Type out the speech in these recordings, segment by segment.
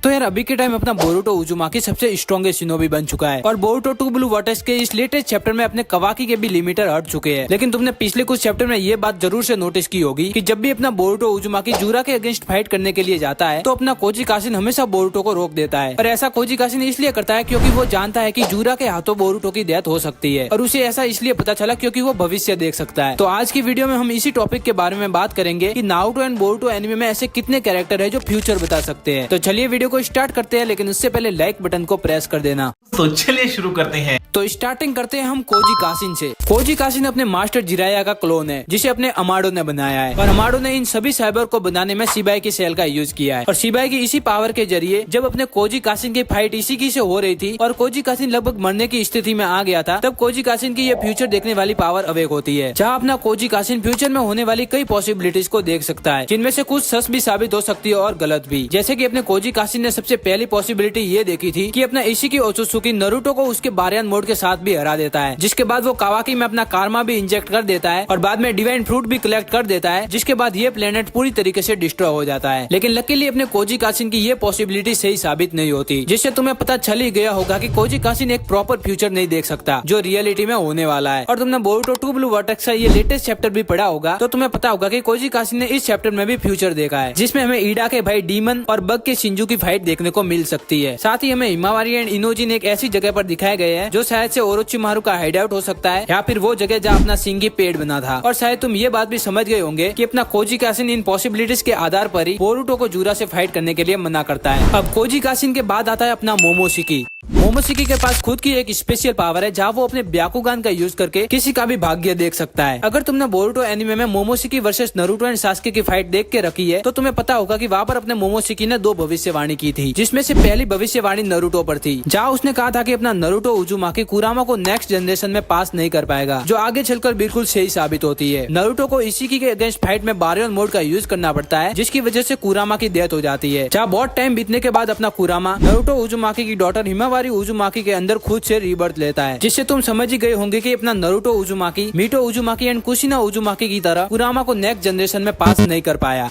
तो यार अभी के टाइम अपना बोरुतो उजुमाकी सबसे स्ट्रॉन्गेस्ट शिनोबी बन चुका है और बोरुतो 2 ब्लू वर्टेक्स के इस लेटेस्ट चैप्टर में अपने कवाकी के भी लिमिटर हट चुके हैं। लेकिन तुमने पिछले कुछ चैप्टर में ये बात जरूर से नोटिस की होगी कि जब भी अपना बोरुतो उजुमाकी जूरा के अगेंस्ट फाइट करने के लिए जाता है तो अपना कोजी कासिन हमेशा बोरुतो को रोक देता है। और ऐसा कोजी कासिन इसलिए करता है क्योंकि वो जानता है कि जूरा के हाथों बोरुतो की डेथ हो सकती है और उसे ऐसा इसलिए पता चला क्योंकि वो भविष्य देख सकता है। तो आज की वीडियो में हम इसी टॉपिक के बारे में बात करेंगे कि नारुतो एंड बोरुतो एनिमे में ऐसे कितने कैरेक्टर है जो फ्यूचर बता सकते हैं। तो चलिए वीडियो को स्टार्ट करते हैं, लेकिन उससे पहले लाइक बटन को प्रेस कर देना। तो चलिए शुरू करते हैं। तो स्टार्टिंग करते हैं हम कोजी कासिन से। कोजी कासिन अपने मास्टर जिराया का क्लोन है जिसे अपने अमाडो ने बनाया है और अमाडो ने इन सभी साइबर को बनाने में शिबाई की सेल का यूज किया है। और शिबाई की इसी पावर के जरिए जब अपने कोजी कासिन की फाइट इसी की से हो रही थी और कोजी कासिन लगभग मरने की स्थिति में आ गया था, तब कोजी कासिन की ये फ्यूचर देखने वाली पावर अवेक होती है, जहाँ अपना कोजी कासिन फ्यूचर में होने वाली कई पॉसिबिलिटीज को देख सकता है, जिनमें से कुछ सच भी साबित हो सकती है और गलत भी। जैसे कि अपने कोजी कासिन ने सबसे पहली पॉसिबिलिटी ये देखी थी कि अपना इशिकी ओत्सुत्सुकी नारुतो को उसके बारियान मोड के साथ भी हरा देता है, जिसके बाद वो कावाकी में अपना कारमा भी इंजेक्ट कर देता है और बाद में डिवाइन फ्रूट भी कलेक्ट कर देता है, जिसके बाद ये प्लेनेट पूरी तरीके से डिस्ट्रॉय हो जाता है। लेकिन लकीली अपने कोजी कासिन की ये पॉसिबिलिटी सही साबित नहीं होती, जिससे तुम्हें पता चल ही गया होगा कि कोजी कासिन एक प्रॉपर फ्यूचर नहीं देख सकता जो रियलिटी में होने वाला है। और तुमने बोरुतो 2 ब्लू वर्टेक्स का ये लेटेस्ट चैप्टर भी पढ़ा होगा तो तुम्हें पता होगा कि कोजी कासिन ने इस चैप्टर में भी फ्यूचर देखा है, जिसमें हमें ईडा के भाई डीमन और बग के शिंजू की फाइट देखने को मिल सकती है। साथ ही हमें हिमावारी एंड इनोजिन एक ऐसी जगह पर दिखाए गए हैं जो शायद से ओरोचिमारू का हाइड आउट हो सकता है या फिर वो जगह जहाँ अपना सिंगी पेड़ बना था। और शायद तुम ये बात भी समझ गए होंगे कि अपना कोजी कासिन इन पॉसिबिलिटीज के आधार पर ही बोरुतो को जूरा से फाइट करने के लिए मना करता है। अब कोजी कासिन के बाद आता है अपना मोमोशिकी। मोमोशिकी के पास खुद की एक स्पेशल पावर है जहाँ वो अपने ब्याकुगान का यूज करके किसी का भी भाग्य देख सकता है। अगर तुमने बोरुतो एनिमे में Momoshiki versus Naruto and Sasuke की फाइट देख के रखी है तो तुम्हें पता होगा कि वहाँ पर अपने मोमोशिकी ने 2 भविष्यवाणी की थी, जिसमें से पहली भविष्यवाणी नारुतो पर थी, जहाँ उसने कहा था कि अपना नारुतो उजुमाकी कुरामा को नेक्स्ट जनरेशन में पास नहीं कर पाएगा, जो आगे चलकर बिल्कुल सही साबित होती है। नारुतो को इशिकी के अगेंस्ट फाइट में बारियन मोड का यूज करना पड़ता है, जिसकी वजह से कुरामा की डेथ हो जाती है, जहाँ बहुत टाइम बीतने के बाद अपना कुरामा नारुतो उजुमाकी की डॉटर हिमावारी उजुमाकी के अंदर खुद से रीबर्थ लेता है, जिससे तुम समझ ही गए होंगे कि अपना नारुतो उजुमाकी मीटो उजुमाकी एंड कुशिना उजुमाकी की तरह कुरामा को नेक्स्ट जनरेशन में पास नहीं कर पाया।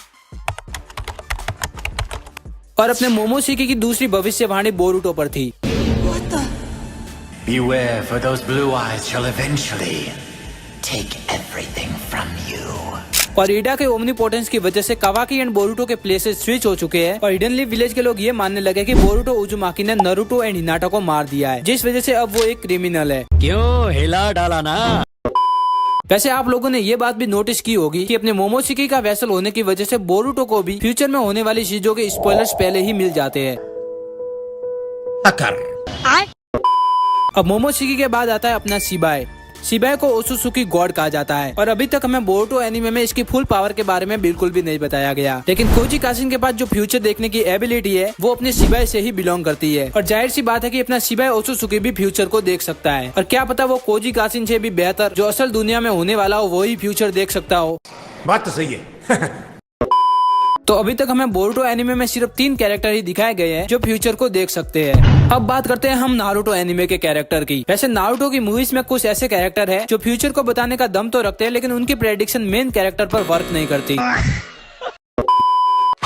और अपने मोमोशिकी की दूसरी भविष्यवाणी बोरुतो पर थी। Beware, for those blue eyes shall eventually take everything from you. और ईडा के ओमनीपोटेंस की वजह से कावाकी एंड बोरुतो के प्लेसेस स्विच हो चुके हैं और हिडन लीफ विलेज के लोग ये मानने लगे कि बोरुतो उजुमाकी ने नारुतो एंड हिनाटा को मार दिया है, जिस वजह से अब वो एक क्रिमिनल है। क्यों हिला डाला ना। वैसे आप लोगों ने ये बात भी नोटिस की होगी कि अपने मोमोशिकी का वेसल होने की वजह से बोरुतो को भी फ्यूचर में होने वाली चीजों के स्पॉयलर्स पहले ही मिल जाते हैं। अब मोमोशिकी के बाद आता है अपना शिबाई। शिबाई को ओत्सुत्सुकी गॉड कहा जाता है और अभी तक हमें बोरुतो एनिमे में इसकी फुल पावर के बारे में बिल्कुल भी नहीं बताया गया। लेकिन कोजी कासिन के पास जो फ्यूचर देखने की एबिलिटी है वो अपने शिबाई से ही बिलोंग करती है और जाहिर सी बात है कि अपना शिबाई ओत्सुत्सुकी भी फ्यूचर को देख सकता है और क्या पता वो कोजी कासिन से भी बेहतर जो असल दुनिया में होने वाला हो वही फ्यूचर देख सकता हो। बात तो सही है। तो अभी तक हमें बोरुतो एनिमे में सिर्फ 3 कैरेक्टर ही दिखाए गए हैं जो फ्यूचर को देख सकते हैं। अब बात करते हैं हम नारुतो एनिमे के कैरेक्टर की। वैसे नारुतो की मूवीज में कुछ ऐसे कैरेक्टर है जो फ्यूचर को बताने का दम तो रखते हैं, लेकिन उनकी प्रेडिक्शन मेन कैरेक्टर पर वर्क नहीं करती।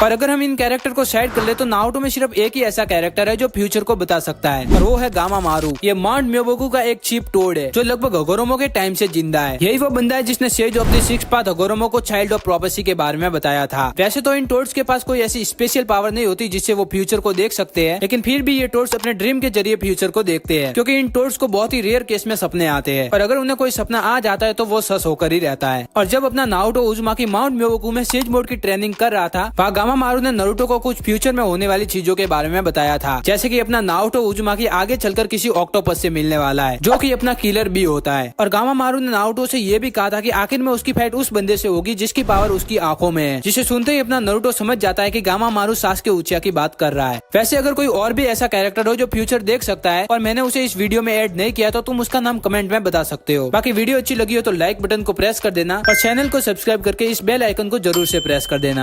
और अगर हम इन कैरेक्टर को साइड कर ले तो नारुतो में सिर्फ एक ही ऐसा कैरेक्टर है जो फ्यूचर को बता सकता है और वो है गामामारू। ये माउंट म्योबोकू का एक चीप टोड है जो लगभग हगोरोमो के टाइम से जिंदा है। यही वो बंदा है जिसने सेज ऑफ द 6 पाथ हगोरोमो को चाइल्ड ऑफ प्रोफेसी के बारे में बताया था। वैसे तो इन टोड्स के पास कोई ऐसी स्पेशल पावर नहीं होती जिससे वो फ्यूचर को देख सकते हैं, लेकिन फिर भी ये टोड्स अपने ड्रीम के जरिए फ्यूचर को देखते हैं, क्योंकि इन टोड्स को बहुत ही रेयर केस में सपने आते हैं और अगर उन्हें कोई सपना आ जाता है तो वो सच होकर ही रहता है। और जब अपना नारुतो उजुमाकी माउंट म्योबोकू में सेज मोड की ट्रेनिंग कर रहा था, वहाँ गामामारू ने नारुतो को कुछ फ्यूचर में होने वाली चीजों के बारे में बताया था, जैसे कि अपना नारुतो उजुमाकी आगे चलकर किसी ऑक्टोपस से मिलने वाला है जो कि अपना किलर भी होता है। और गामामारू ने नारुतो से ये भी कहा था कि आखिर में उसकी फाइट उस बंदे से होगी जिसकी पावर उसकी आंखों में है, जिसे सुनते ही अपना नारुतो समझ जाता है कि गामामारू सास्के उचिया की बात कर रहा है। वैसे अगर कोई और भी ऐसा कैरेक्टर हो जो फ्यूचर देख सकता है और मैंने उसे इस वीडियो में ऐड नहीं किया तो तुम उसका नाम कमेंट में बता सकते हो। बाकी वीडियो अच्छी लगी हो तो लाइक बटन को प्रेस कर देना और चैनल को सब्सक्राइब करके इस बेल आइकन को जरूर से प्रेस कर देना।